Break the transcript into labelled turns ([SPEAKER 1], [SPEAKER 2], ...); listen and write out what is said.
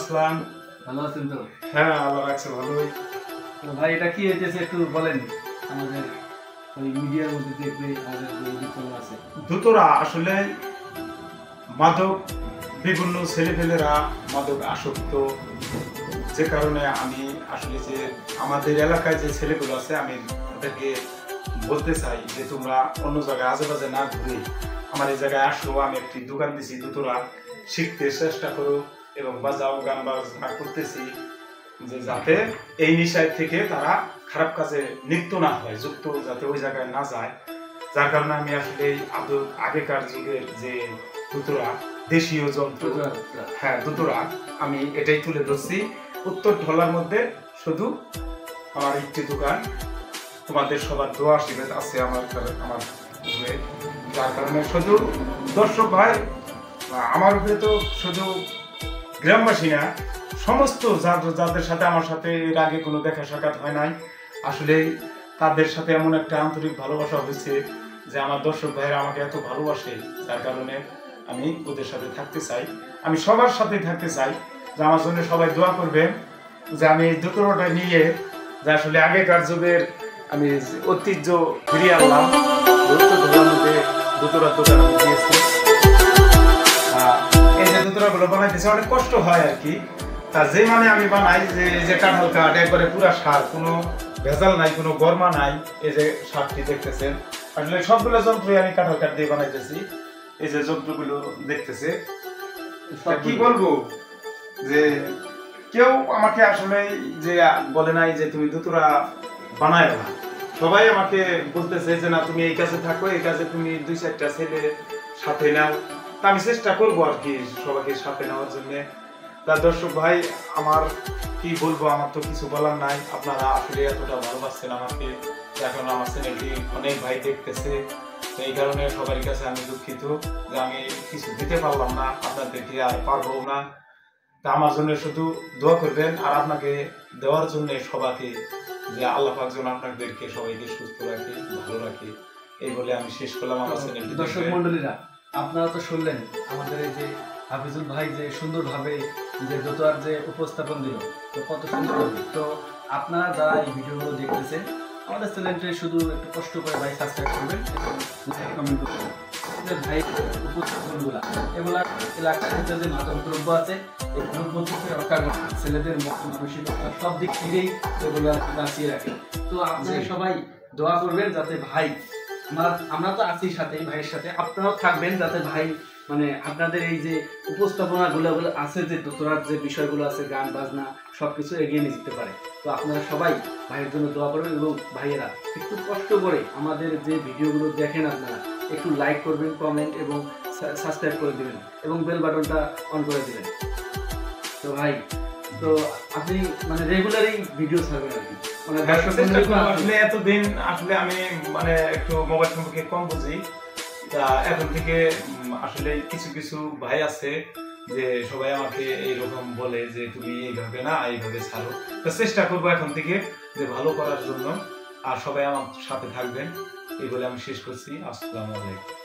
[SPEAKER 1] আসসালাম।
[SPEAKER 2] ভালো আছেন তো?
[SPEAKER 1] হ্যাঁ, আল্লাহ রাখছে ভালোই।
[SPEAKER 2] তো ভাই এটা কি হইতেছে একটু বলেন, আমাদের ওই মিডিয়ার মধ্যে দেখবে আমাদের যে বিপন্ন আছে।
[SPEAKER 1] দুতরা আসলে মাদক, বিভিন্ন ছেলেপেলেরা মাদক আসক্ত, যে কারণে আমি আসলে যে আমাদের এলাকায় যে ছেলেগুলো আছে আমি ওদেরকে বলতে চাই যে তোমরা অন্য জায়গায় আজেবাজে না ঘুরে আমার এই জায়গায় আসো। আমি একটি দোকান দিছি, দুতরা শিখতে চেষ্টা করো এবং বাজাও, গান বাজনা করতেছি, যে যাতে এই নেশায় থেকে তারা খারাপ কাজে লিপ্ত না হয়, যুক্ত যাতে ওই জায়গায় না যায়। যার কারণে আমি আসলে এই আগেকার যুগের যে দুতরা, দেশীয় যন্ত্র, হ্যাঁ দুতরা, আমি এটাই তুলে ধরছি। উত্তর ঢলার মধ্যে শুধু আমার একটি দোকান, তোমাদের সবার দোয়া আশীর্বাদ আছে আমার উপরে। যার কারণে শুধু দর্শক ভাই আমার উপরে তো শুধু গ্রামবাসী না, সমস্ত যাদের সাথে আমার সাথে এর আগে কোনো দেখা সাক্ষাৎ হয় নাই, আসলে তাদের সাথে এমন একটা আন্তরিক ভালোবাসা হয়েছে যে আমার দর্শক ভাইয়েরা আমাকে এত ভালোবাসে। যার কারণে আমি ওদের সাথে থাকতে চাই, আমি সবার সাথে থাকতে চাই। যে আমার জন্য সবাই দোয়া করবেন যে আমি দুটোটা নিয়ে যে আসলে আগেকার যুগের আমি ঐতিহ্য ফিরিয়ে আনলাম। দুটোরার দোকান আমি দিয়েছি। এই যে দুটোরাগুলো বানাইতেছে অনেক কষ্ট হয় আর কি। তা যে মানে আমি বানাই যে কাঁঠাল কাঠ একবারে পুরা সার, কোনো ভেজাল নাই, কোনো গরমা নাই। এই যে সারটি দেখতেছেন, আসলে সবগুলো যন্ত্রই আমি কাঁঠাল কাঠ দিয়ে বানাইতেছি। এই যে যন্ত্রগুলো দেখতেছে, কি বলবো যে কেউ আমাকে আসলে যে বলে নাই যে তুমি দুতরা বানায় না, সবাই আমাকে বলতেছে যে না তুমি এই কাজে থাকো, এই কাজে তুমি 2-4টা ছেলে সাথে নাও। তা আমি চেষ্টা করবো আর কি সবাইকে সাথে নেওয়ার জন্য। তা দর্শক ভাই আমার কি বলবো, আমার তো কিছু বলার নাই। আপনারা আসলে এতটা ভালোবাসছেন আমাকে, এখন আমার চ্যানেলটি অনেক ভাই দেখতেছে। তো এই কারণে সবার কাছে আমি দুঃখিত যে আমি কিছু দিতে পারলাম না, আপনাদেরকে আর পারবো না। তা আমার জন্য শুধু দোয়া করবেন, আর আপনাকে দেওয়ার জন্য সবাইকে যে আল্লাহ পাক যেন আপনাদেরকে সবাইকে সুস্থ রাখে, ভালো রাখে, এই বলে আমি শেষ করলাম আমার চ্যানেলটি।
[SPEAKER 2] দর্শক মন্ডলীরা, আপনারা তো শুনলেন আমাদের এই যে হাফিজুল ভাই যে সুন্দরভাবে যে দোতোয়ার যে উপস্থাপন দিল, তো কত সুন্দর হবে। তো আপনারা যারা এই ভিডিওগুলো দেখতেছেন, আমাদের চ্যানেলটি শুধু একটু কষ্ট করে ভাই সাবস্ক্রাইব করবেন এবং কমেন্ট করবেন। ভাই উপস্থাপনগুলা এগুলা এলাকার ভিতরে যে মাদক দ্রব্য আছে, এই দ্রব্য থেকে রক্ষা করে ছেলেদের মানসিকতা সব দিক থেকেই এগুলা বাঁচিয়ে রাখে। তো আপনারা সবাই দোয়া করবেন যাতে ভাই, আমরা তো আছি সাথে ভাইয়ের সাথে, আপনারাও থাকবেন যাতে ভাই মানে আপনাদের এই যে উপস্থাপনাগুলো আছে, যে দোতরার যে বিষয়গুলো আছে, গান বাজনা সবকিছু এগিয়ে নিয়ে যেতে পারে। তো আপনারা সবাই ভাইয়ের জন্য দোয়া করবেন এবং ভাইয়েরা একটু কষ্ট করে আমাদের যে ভিডিওগুলো দেখেন আপনারা একটু লাইক করবেন, কমেন্ট এবং সাবস্ক্রাইব করে দিবেন এবং বেল বাটনটা অন করে দিবেন। তো ভাই, তো আপনি মানে রেগুলারই ভিডিও ছাড়বেন আর কি, মানে
[SPEAKER 1] আসলে এতদিন আসলে আমি মানে একটু মোবাইল সম্পর্কে কম বুঝি। তা এখন থেকে আসলে কিছু কিছু ভাই আছে যে সবাই আমাকে এইরকম বলে যে তুমি এইভাবে না এইভাবে ছাড়ো। তো চেষ্টা করবো এখন থেকে যে ভালো করার জন্য, আর সবাই আমার সাথে থাকবেন, এই বলে আমি শেষ করছি। আসসালামু আলাইকুম।